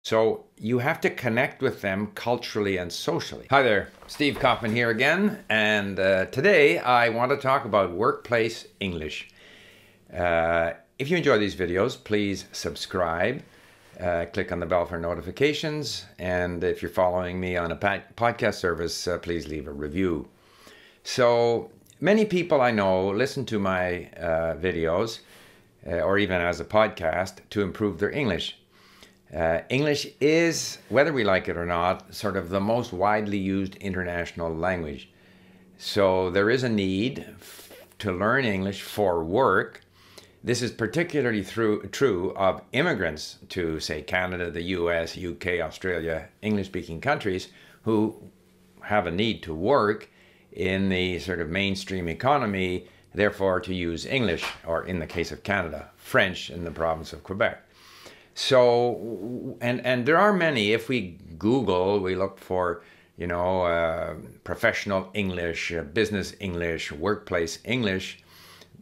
So you have to connect with them culturally and socially. Hi there, Steve Kaufman here again, and today I want to talk about workplace English. If you enjoy these videos, please subscribe, click on the bell for notifications, and if you're following me on a podcast service, please leave a review. So many people I know listen to my videos, or even as a podcast, to improve their English. English is, whether we like it or not, sort of the most widely used international language. So there is a need to learn English for work. This is particularly true of immigrants to, say, Canada, the US, UK, Australia, English-speaking countries who have a need to work in the sort of mainstream economy, therefore to use English, or in the case of Canada, French in the province of Quebec. So, and there are many. If we Google, we look for, professional English, business English, workplace English,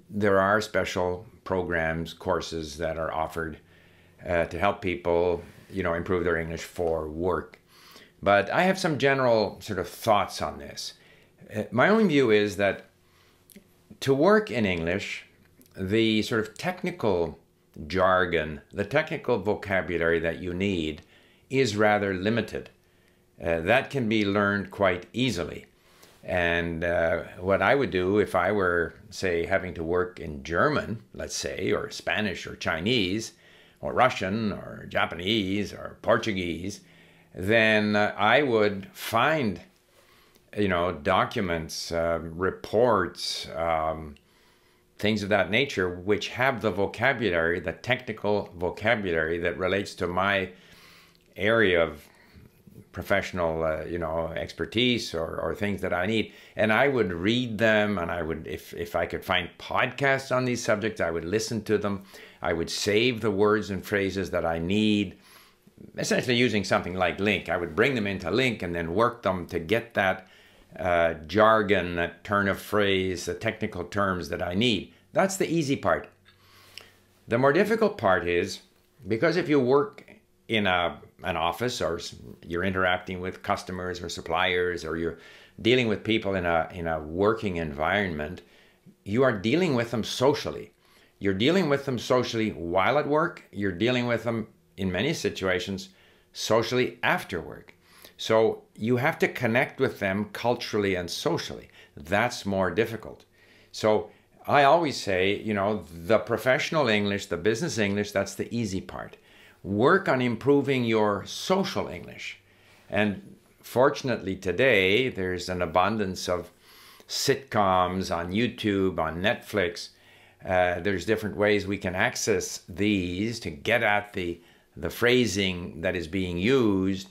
there are special programs, courses that are offered to help people, improve their English for work. But I have some general sort of thoughts on this. My own view is that to work in English, the sort of technical jargon, the technical vocabulary that you need is rather limited. That can be learned quite easily. And what I would do if I were, say, having to work in German, let's say, or Spanish or Chinese, or Russian or Japanese or Portuguese, then I would find, documents, reports, things of that nature, which have the vocabulary, the technical vocabulary that relates to my area of professional, expertise or things that I need. And I would read them, and I would, if I could find podcasts on these subjects, I would listen to them. I would save the words and phrases that I need, essentially using something like Link. I would bring them into Link and then work them to get that jargon, that turn of phrase, the technical terms that I need. That's the easy part. The more difficult part is, because if you work in an office, or you're interacting with customers or suppliers, or you're dealing with people in a working environment, you are dealing with them socially. You're dealing with them socially while at work. You're dealing with them, in many situations, socially after work. So you have to connect with them culturally and socially. That's more difficult. So I always say, the professional English, the business English, that's the easy part. Work on improving your social English. And fortunately today, there's an abundance of sitcoms on YouTube, on Netflix. There's different ways we can access these to get at the phrasing that is being used.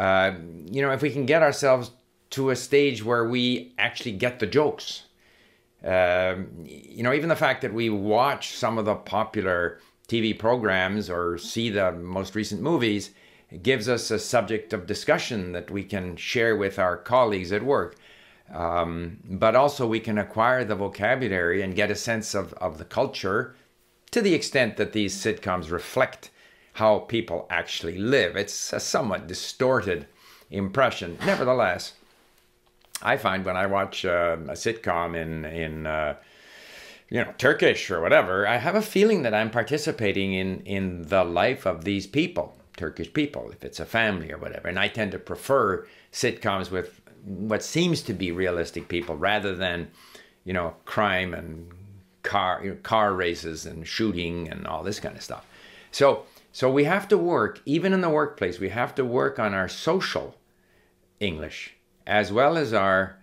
If we can get ourselves to a stage where we actually get the jokes, even the fact that we watch some of the popular TV programs or see the most recent movies gives us a subject of discussion that we can share with our colleagues at work. But also we can acquire the vocabulary and get a sense of the culture to the extent that these sitcoms reflect how people actually live. It's a somewhat distorted impression. Nevertheless, I find when I watch a sitcom in Turkish or whatever, I have a feeling that I'm participating in the life of these people, Turkish people, if it's a family or whatever. And I tend to prefer sitcoms with what seems to be realistic people rather than, crime and car races and shooting and all this kind of stuff. So we have to work, even in the workplace, we have to work on our social English as well as our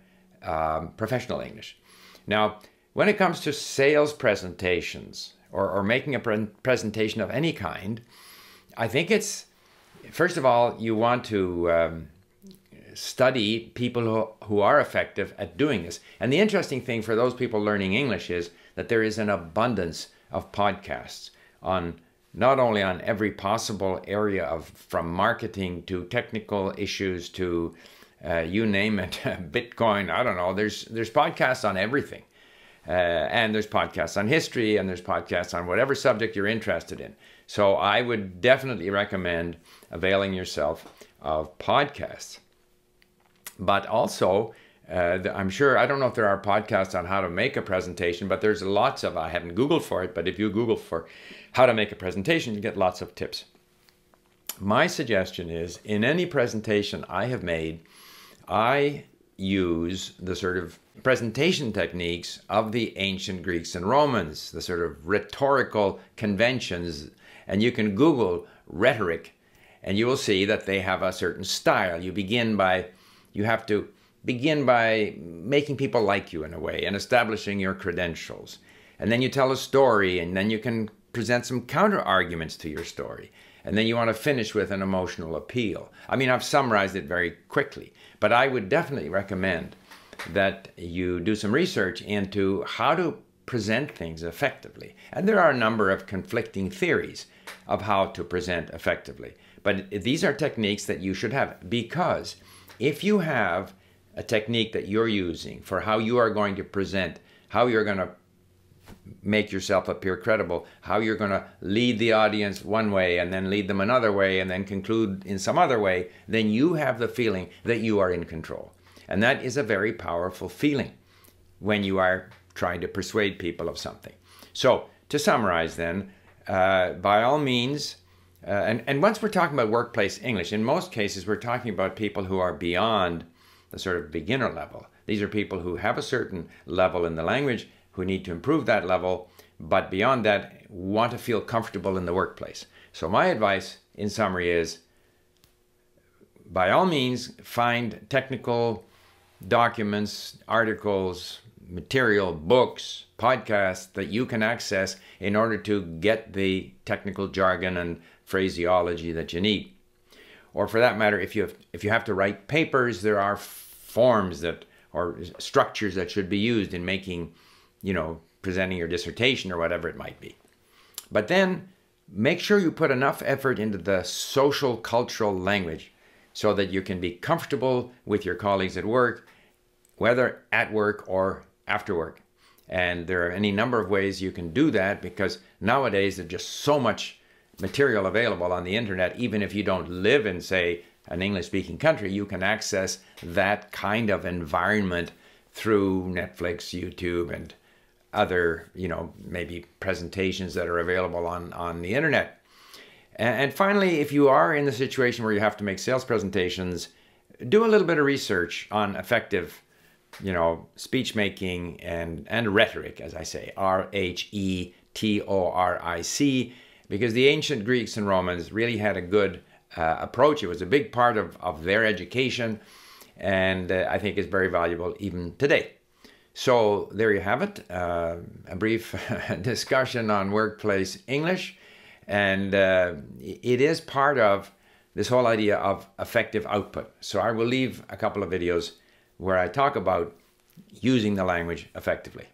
professional English. Now, when it comes to sales presentations or making a presentation of any kind, I think it's, first of all, you want to study people who are effective at doing this. And the interesting thing for those people learning English is that there is an abundance of podcasts on not only on every possible area from marketing to technical issues to you name it, Bitcoin, I don't know, there's podcasts on everything. And there's podcasts on history, and there's podcasts on whatever subject you're interested in. So I would definitely recommend availing yourself of podcasts. But also, I'm sure, I don't know if there are podcasts on how to make a presentation, but there's lots of, I haven't Googled for it, but if you Google for how to make a presentation, you get lots of tips. My suggestion is, in any presentation I have made, I use the sort of presentation techniques of the ancient Greeks and Romans, the sort of rhetorical conventions, and you can Google rhetoric, and you will see that they have a certain style. You have to begin by making people like you in a way and establishing your credentials. And then you tell a story, and then you can present some counter arguments to your story. And then you want to finish with an emotional appeal. I mean, I've summarized it very quickly, but I would definitely recommend that you do some research into how to present things effectively. And there are a number of conflicting theories of how to present effectively. But these are techniques that you should have, because if you have a technique that you're using for how you are going to present, how you're going to make yourself appear credible, how you're going to lead the audience one way and then lead them another way and then conclude in some other way, then you have the feeling that you are in control. And that is a very powerful feeling when you are trying to persuade people of something. So to summarize then, by all means, and once we're talking about workplace English, in most cases we're talking about people who are beyond the sort of beginner level. These are people who have a certain level in the language, who need to improve that level, but beyond that, want to feel comfortable in the workplace. So my advice, in summary, is by all means, find technical documents, articles, material, books, podcasts that you can access in order to get the technical jargon and phraseology that you need. Or for that matter, if you have to write papers, there are forms or structures that should be used in making, presenting your dissertation or whatever it might be. But then make sure you put enough effort into the social, cultural language so that you can be comfortable with your colleagues at work, whether at work or after work. And there are any number of ways you can do that, because nowadays there's just so much material available on the internet. Even if you don't live in, say, an English-speaking country, you can access that kind of environment through Netflix, YouTube, and other, maybe presentations that are available on the internet. And finally, if you are in the situation where you have to make sales presentations, do a little bit of research on effective, speech making and rhetoric, as I say, RHETORIC, because the ancient Greeks and Romans really had a good approach. It was a big part of their education, and I think is very valuable even today. So there you have it, a brief discussion on workplace English, and it is part of this whole idea of effective output. So I will leave a couple of videos where I talk about using the language effectively.